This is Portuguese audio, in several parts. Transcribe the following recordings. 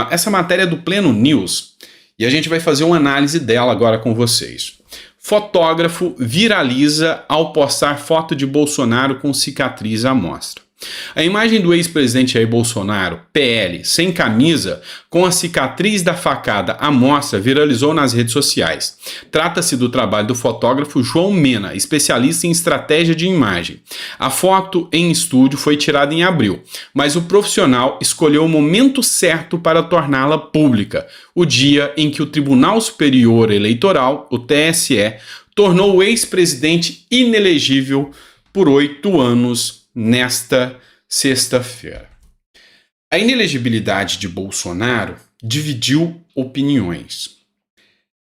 Essa matéria é do Pleno News e a gente vai fazer uma análise dela agora com vocês. Fotógrafo viraliza ao postar foto de Bolsonaro com cicatriz à mostra. A imagem do ex-presidente Jair Bolsonaro, PL, sem camisa, com a cicatriz da facada à mostra, viralizou nas redes sociais. Trata-se do trabalho do fotógrafo João Mena, especialista em estratégia de imagem. A foto em estúdio foi tirada em abril, mas o profissional escolheu o momento certo para torná-la pública, o dia em que o Tribunal Superior Eleitoral, o TSE, tornou o ex-presidente inelegível por 8 anos nesta sexta-feira. A inelegibilidade de Bolsonaro dividiu opiniões.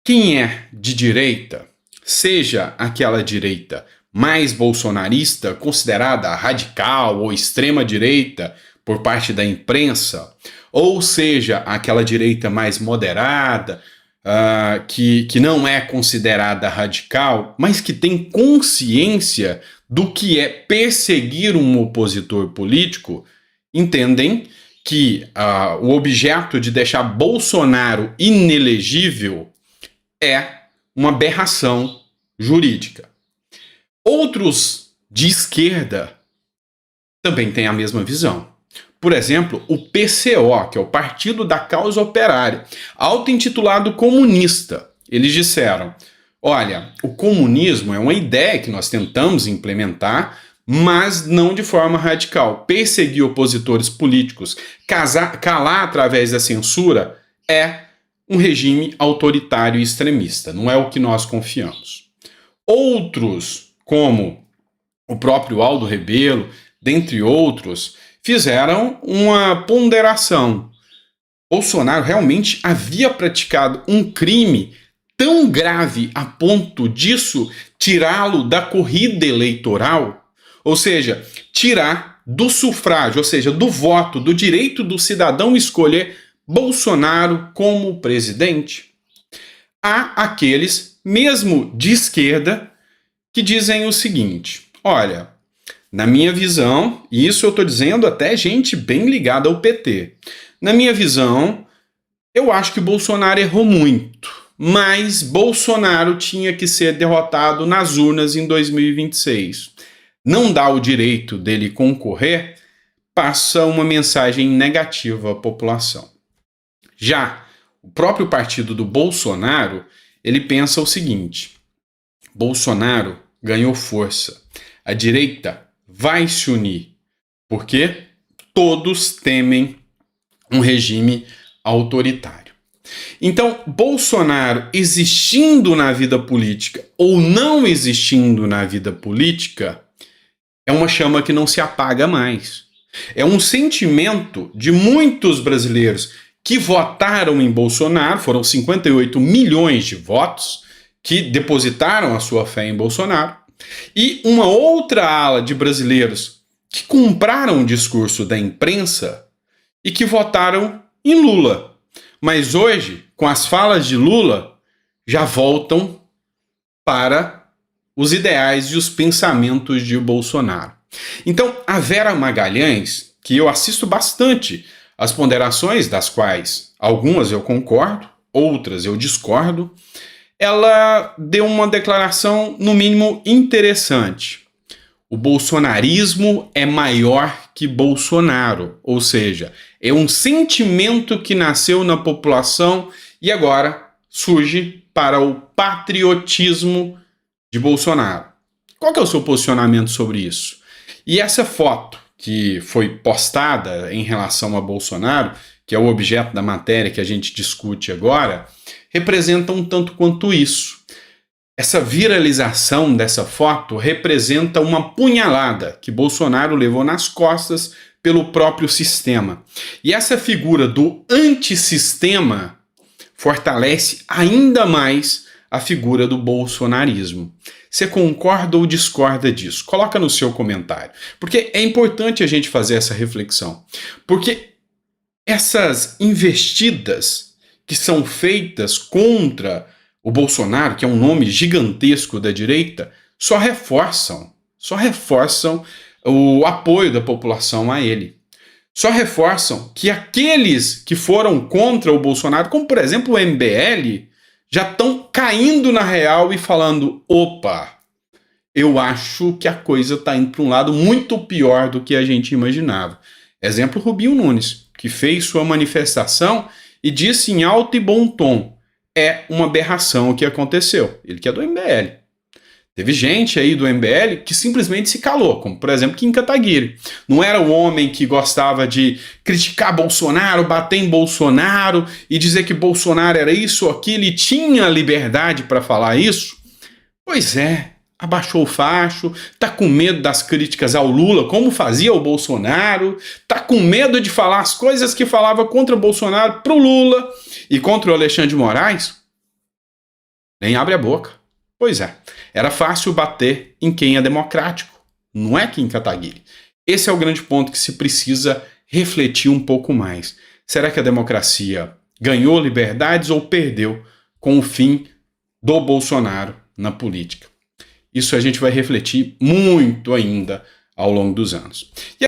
Quem é de direita, seja aquela direita mais bolsonarista, considerada radical ou extrema-direita por parte da imprensa, ou seja aquela direita mais moderada, que não é considerada radical, mas que tem consciência do que é perseguir um opositor político, entendem que o objeto de deixar Bolsonaro inelegível é uma aberração jurídica. Outros de esquerda também têm a mesma visão. Por exemplo, o PCO, que é o Partido da Causa Operária, auto-intitulado comunista. Eles disseram: olha, o comunismo é uma ideia que nós tentamos implementar, mas não de forma radical. Perseguir opositores políticos, calar através da censura, é um regime autoritário e extremista. Não é o que nós confiamos. Outros, como o próprio Aldo Rebelo, dentre outros, fizeram uma ponderação. Bolsonaro realmente havia praticado um crime tão grave a ponto disso tirá-lo da corrida eleitoral, ou seja, tirar do sufrágio, ou seja, do voto, do direito do cidadão escolher Bolsonaro como presidente. Há aqueles, mesmo de esquerda, que dizem o seguinte: olha, na minha visão, e isso eu estou dizendo até gente bem ligada ao PT, na minha visão, eu acho que Bolsonaro errou muito, mas Bolsonaro tinha que ser derrotado nas urnas em 2026. Não dá o direito dele concorrer, passa uma mensagem negativa à população. Já o próprio partido do Bolsonaro, ele pensa o seguinte: Bolsonaro ganhou força, a direita vai se unir, porque todos temem um regime autoritário. Então, Bolsonaro existindo na vida política ou não existindo na vida política é uma chama que não se apaga mais. É um sentimento de muitos brasileiros que votaram em Bolsonaro, foram 58 milhões de votos que depositaram a sua fé em Bolsonaro, e uma outra ala de brasileiros que compraram o discurso da imprensa e que votaram em Lula. Mas hoje, com as falas de Lula, já voltam para os ideais e os pensamentos de Bolsonaro. Então, a Vera Magalhães, que eu assisto bastante as ponderações, das quais algumas eu concordo, outras eu discordo, ela deu uma declaração, no mínimo, interessante. O bolsonarismo é maior que Bolsonaro, ou seja, é um sentimento que nasceu na população e agora surge para o patriotismo de Bolsonaro. Qual que é o seu posicionamento sobre isso? E essa foto que foi postada em relação a Bolsonaro, que é o objeto da matéria que a gente discute agora, representa um tanto quanto isso. Essa viralização dessa foto representa uma punhalada que Bolsonaro levou nas costas pelo próprio sistema. E essa figura do antissistema fortalece ainda mais a figura do bolsonarismo. Você concorda ou discorda disso? Coloca no seu comentário. Porque é importante a gente fazer essa reflexão. Porque essas investidas que são feitas contra o Bolsonaro, que é um nome gigantesco da direita, só reforçam o apoio da população a ele. só reforçam que aqueles que foram contra o Bolsonaro, como por exemplo o MBL, já estão caindo na real e falando: opa, eu acho que a coisa está indo para um lado muito pior do que a gente imaginava. Exemplo, Rubinho Nunes, que fez sua manifestação e disse em alto e bom tom: é uma aberração o que aconteceu. Ele que é do MBL. Teve gente aí do MBL que simplesmente se calou, como por exemplo Kim Kataguiri. Não era o homem que gostava de criticar Bolsonaro, bater em Bolsonaro e dizer que Bolsonaro era isso ou aquilo e tinha liberdade para falar isso? Pois é, abaixou o facho, tá com medo das críticas ao Lula, como fazia o Bolsonaro, tá com medo de falar as coisas que falava contra o Bolsonaro pro Lula e contra o Alexandre de Moraes? Nem abre a boca. Pois é, era fácil bater em quem é democrático, não é Kim Kataguiri. Esse é o grande ponto que se precisa refletir um pouco mais. Será que a democracia ganhou liberdades ou perdeu com o fim do Bolsonaro na política? Isso a gente vai refletir muito ainda ao longo dos anos.